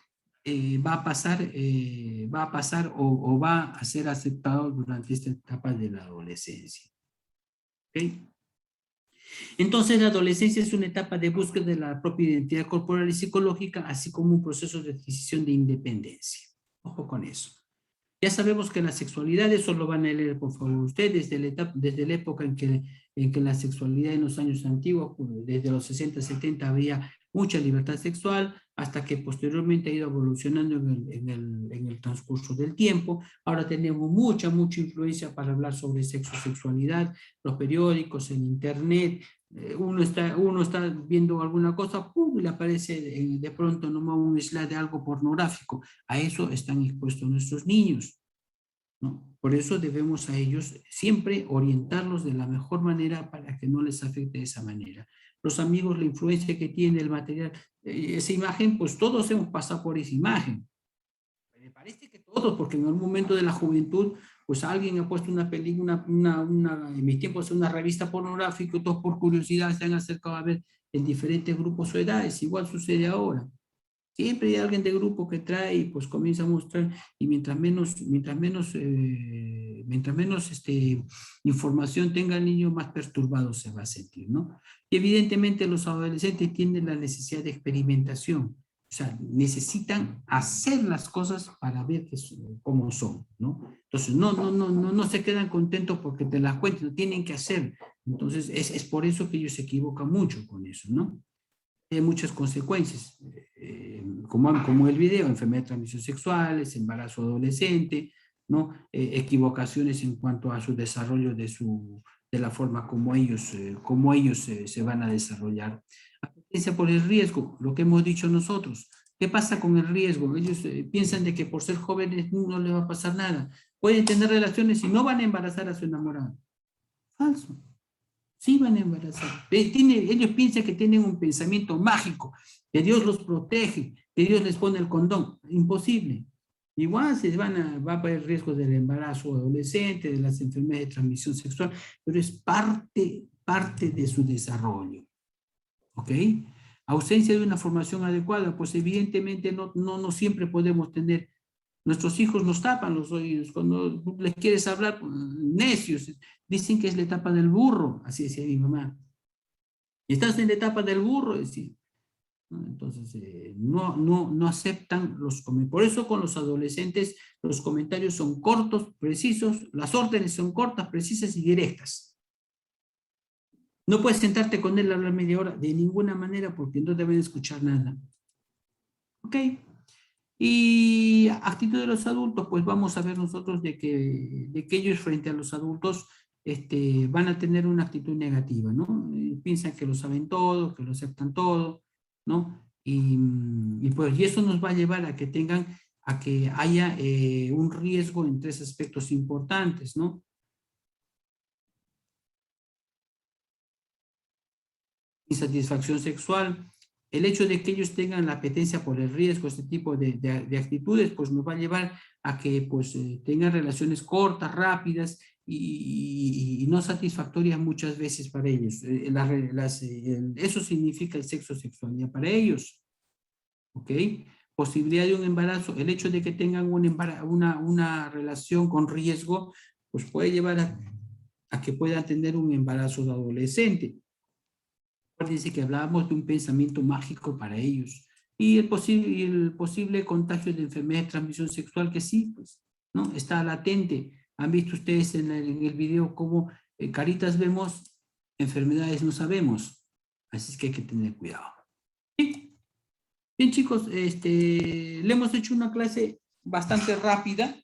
Speaker 1: va a pasar o va a ser aceptado durante esta etapa de la adolescencia. ¿Okay? Entonces la adolescencia es una etapa de búsqueda de la propia identidad corporal y psicológica, así como un proceso de adquisición de independencia. Ojo con eso. Ya sabemos que la sexualidad, eso lo van a leer por favor ustedes, desde la época en que la sexualidad en los años antiguos, desde los 60, 70, había mucha libertad sexual, hasta que posteriormente ha ido evolucionando en el transcurso del tiempo. Ahora tenemos mucha influencia para hablar sobre sexo, sexualidad, los periódicos, en internet. Uno está viendo alguna cosa, ¡pum!, le aparece de pronto nomás un slide de algo pornográfico. A eso están expuestos nuestros niños, ¿no? Por eso debemos a ellos siempre orientarlos de la mejor manera para que no les afecte de esa manera. Los amigos, la influencia que tiene el material, esa imagen, pues todos hemos pasado por esa imagen. Me parece que todos, porque en algún momento de la juventud, pues alguien ha puesto una película, en mis tiempos una revista pornográfica, todos por curiosidad se han acercado a ver en diferentes grupos o edades. Igual sucede ahora. Siempre hay alguien de grupo que trae y pues comienza a mostrar, y mientras menos información tenga el niño, más perturbado se va a sentir, ¿no? Y evidentemente los adolescentes tienen la necesidad de experimentación, o sea, necesitan hacer las cosas para ver cómo son, ¿no? Entonces no se quedan contentos porque te las cuentan, lo tienen que hacer. Entonces es por eso que ellos se equivocan mucho con eso, ¿no? Hay muchas consecuencias, como el video: enfermedades de transmisión sexuales, embarazo adolescente, ¿no? Equivocaciones en cuanto a su desarrollo de la forma como ellos se van a desarrollar. Advertencia por el riesgo, lo que hemos dicho nosotros. ¿Qué pasa con el riesgo? Ellos piensan de que por ser jóvenes no les va a pasar nada. Pueden tener relaciones y no van a embarazar a su enamorado. Falso. Sí van a embarazar. Ellos piensan que tienen un pensamiento mágico, que Dios los protege, que Dios les pone el condón. Imposible. Igual va a haber riesgo del embarazo adolescente, de las enfermedades de transmisión sexual, pero es parte de su desarrollo. ¿Ok? Ausencia de una formación adecuada, pues evidentemente no siempre podemos tener. Nuestros hijos nos tapan los oídos. Cuando les quieres hablar, necios. Dicen que es la etapa del burro. Así decía mi mamá. Y estás en la etapa del burro, decía. Entonces, no aceptan los comentarios. Por eso con los adolescentes los comentarios son cortos, precisos. Las órdenes son cortas, precisas y directas. No puedes sentarte con él a hablar media hora de ninguna manera porque no deben escuchar nada. ¿Ok? Y actitud de los adultos, pues vamos a ver nosotros de que ellos frente a los adultos van a tener una actitud negativa, ¿no? Piensan que lo saben todo, que lo aceptan todo, ¿no? Y eso nos va a llevar a que haya un riesgo en tres aspectos importantes, ¿no? Insatisfacción sexual. El hecho de que ellos tengan la apetencia por el riesgo, este tipo de actitudes, pues nos va a llevar a que pues, tengan relaciones cortas, rápidas y no satisfactorias muchas veces para ellos. Eso significa el sexo sexualidad para ellos. ¿Ok? Posibilidad de un embarazo. El hecho de que tengan una relación con riesgo, pues puede llevar a que puedan tener un embarazo de adolescente. Dice que hablábamos de un pensamiento mágico para ellos. Y el posible contagio de enfermedad de transmisión sexual, que sí, pues, ¿no? Está latente. Han visto ustedes en el video cómo caritas vemos, enfermedades no sabemos. Así es que hay que tener cuidado. ¿Sí? Bien, chicos, le hemos hecho una clase bastante rápida,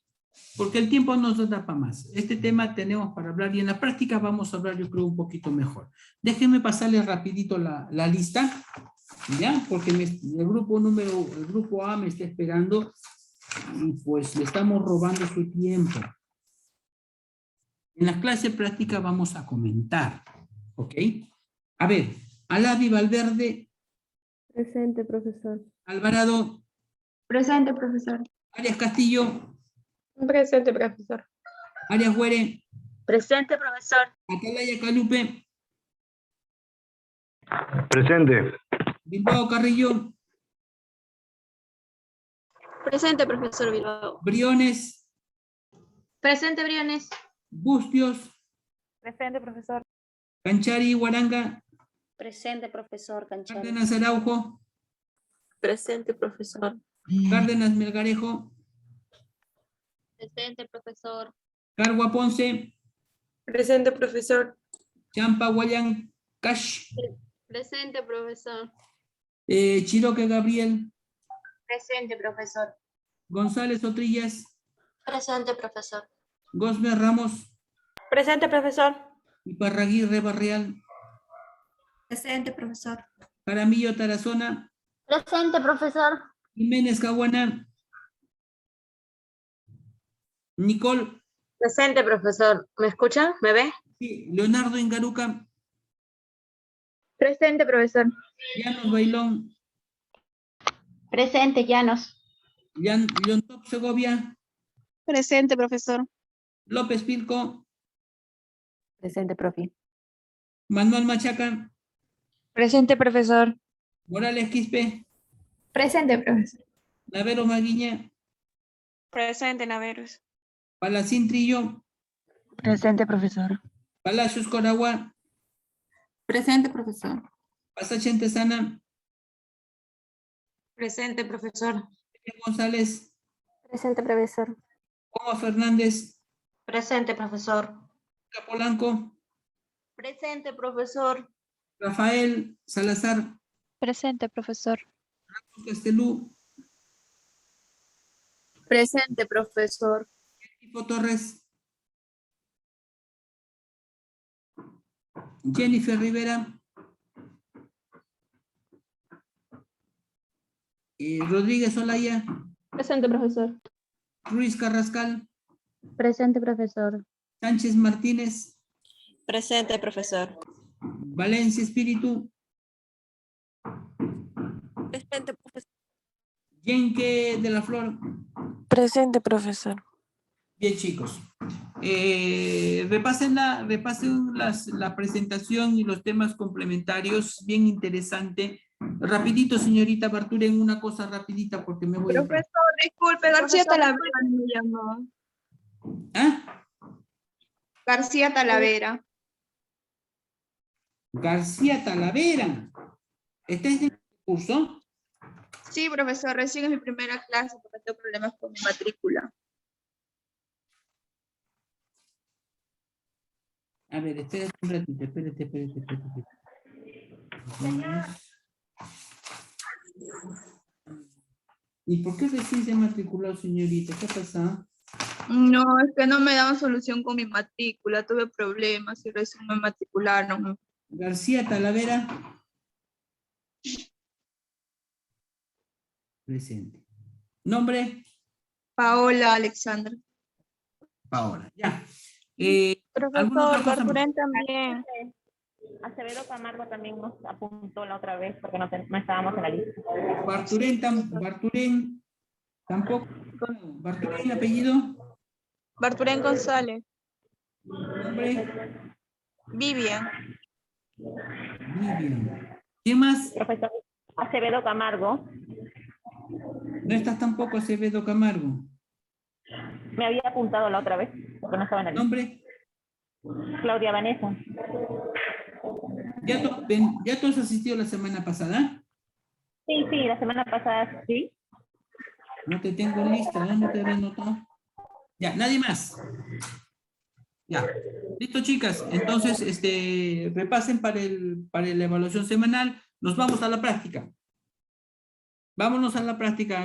Speaker 1: porque el tiempo nos da para más. Este tema tenemos para hablar y en la práctica vamos a hablar, yo creo, un poquito mejor. Déjenme pasarles rapidito la lista, ¿ya? Porque el grupo A me está esperando y pues le estamos robando su tiempo. En la clase práctica vamos a comentar, ¿ok? A ver, Alavi Valverde,
Speaker 2: Presente, profesor.
Speaker 1: Alvarado,
Speaker 8: Presente, profesor.
Speaker 1: Arias Castillo,
Speaker 8: Presente, profesor.
Speaker 1: Arias Huere,
Speaker 8: Presente, profesor.
Speaker 1: Atalaya Calupe,
Speaker 9: Presente.
Speaker 1: Bilbao Carrillo,
Speaker 8: Presente, profesor Bilbao.
Speaker 1: Briones,
Speaker 8: Presente, Briones.
Speaker 1: Bustios,
Speaker 8: Presente, profesor.
Speaker 1: Canchari Guaranga,
Speaker 8: Presente, profesor Canchari.
Speaker 1: Cárdenas Araujo,
Speaker 8: Presente, profesor.
Speaker 1: Cárdenas Melgarejo,
Speaker 8: Presente, profesor.
Speaker 1: Cargua Ponce,
Speaker 8: Presente, profesor.
Speaker 1: Champa Guayán Cash,
Speaker 8: Presente, profesor.
Speaker 1: Chiroque Gabriel,
Speaker 8: Presente, profesor.
Speaker 1: González Otrillas,
Speaker 8: Presente, profesor.
Speaker 1: Gosmer Ramos,
Speaker 8: Presente, profesor.
Speaker 1: Iparraguirre Barreal,
Speaker 8: Presente, profesor.
Speaker 1: Jaramillo Tarazona,
Speaker 8: Presente, profesor.
Speaker 1: Jiménez Caguana, Nicole,
Speaker 8: Presente, profesor. ¿Me escucha? ¿Me ve?
Speaker 1: sí, Leonardo Ingaruca,
Speaker 8: Presente, profesor.
Speaker 1: Llanos Bailón,
Speaker 8: Presente, Llanos.
Speaker 1: Leontop Segovia,
Speaker 8: Presente, profesor.
Speaker 1: López Pilco,
Speaker 2: Presente, profe.
Speaker 1: Manuel Machaca,
Speaker 8: Presente, profesor.
Speaker 1: Morales Quispe,
Speaker 8: Presente, profesor.
Speaker 1: Navero Maguiña,
Speaker 8: Presente, Naveros.
Speaker 1: Palacín Trillo,
Speaker 8: Presente, profesor.
Speaker 1: Palacios Coragua,
Speaker 8: Presente, profesor.
Speaker 1: Pasachente Sana,
Speaker 8: Presente, profesor.
Speaker 1: González,
Speaker 7: Presente, profesor.
Speaker 1: Como Fernández,
Speaker 8: Presente, profesor.
Speaker 1: Capolanco,
Speaker 8: Presente, profesor.
Speaker 1: Rafael Salazar,
Speaker 8: Presente, profesor.
Speaker 1: Castelú,
Speaker 8: Presente, profesor.
Speaker 1: Tifo Torres, Jennifer Rivera, Rodríguez Olaya,
Speaker 7: Presente, profesor.
Speaker 1: Ruiz Carrascal,
Speaker 8: Presente, profesor.
Speaker 1: Sánchez Martínez,
Speaker 8: Presente, profesor.
Speaker 1: Valencia Espíritu,
Speaker 8: Presente, profesor.
Speaker 1: Yenque de la Flor.
Speaker 8: Presente, profesor.
Speaker 1: Bien, chicos. Repasen la presentación y los temas complementarios, bien interesante. Rapidito, señorita Barturen, una cosa rapidita porque me voy a...
Speaker 8: Profesor, disculpe, García Talavera me llamó.
Speaker 1: ¿Ah?
Speaker 8: García Talavera.
Speaker 1: García Talavera. ¿Está en el curso?
Speaker 8: Sí, profesor, recién es mi primera clase porque tengo problemas con mi matrícula.
Speaker 1: A ver, espérate un ratito, espérate. ¿Y por qué recién se matriculó, señorita? ¿Qué pasa?
Speaker 8: No, es que no me daban solución con mi matrícula, tuve problemas y recién me matricularon.
Speaker 1: García Talavera. Presente. ¿Nombre?
Speaker 8: Paola Alexandra.
Speaker 1: Paola, ya. ¿Alguna
Speaker 8: Profesor,
Speaker 1: otra cosa más?
Speaker 8: Barturén también.
Speaker 7: Acevedo Camargo también nos apuntó la otra vez porque no estábamos en la lista.
Speaker 1: Barturén tampoco. Barturén, apellido.
Speaker 8: Barturén González.
Speaker 1: Nombre.
Speaker 8: Vivian.
Speaker 1: Vivian. ¿Quién más?
Speaker 7: Profesor Acevedo Camargo.
Speaker 1: No estás tampoco, Acevedo Camargo.
Speaker 7: Me había apuntado la otra vez porque no estaba en la lista.
Speaker 1: Nombre.
Speaker 7: Claudia Vanessa.
Speaker 1: ¿Ya tú has asistido la semana pasada?
Speaker 7: Sí, la semana pasada sí.
Speaker 1: No te tengo lista, ¿dónde te había notado? Ya, nadie más. Ya. Listo, chicas. Entonces, repasen para la evaluación semanal. Nos vamos a la práctica. Vámonos a la práctica.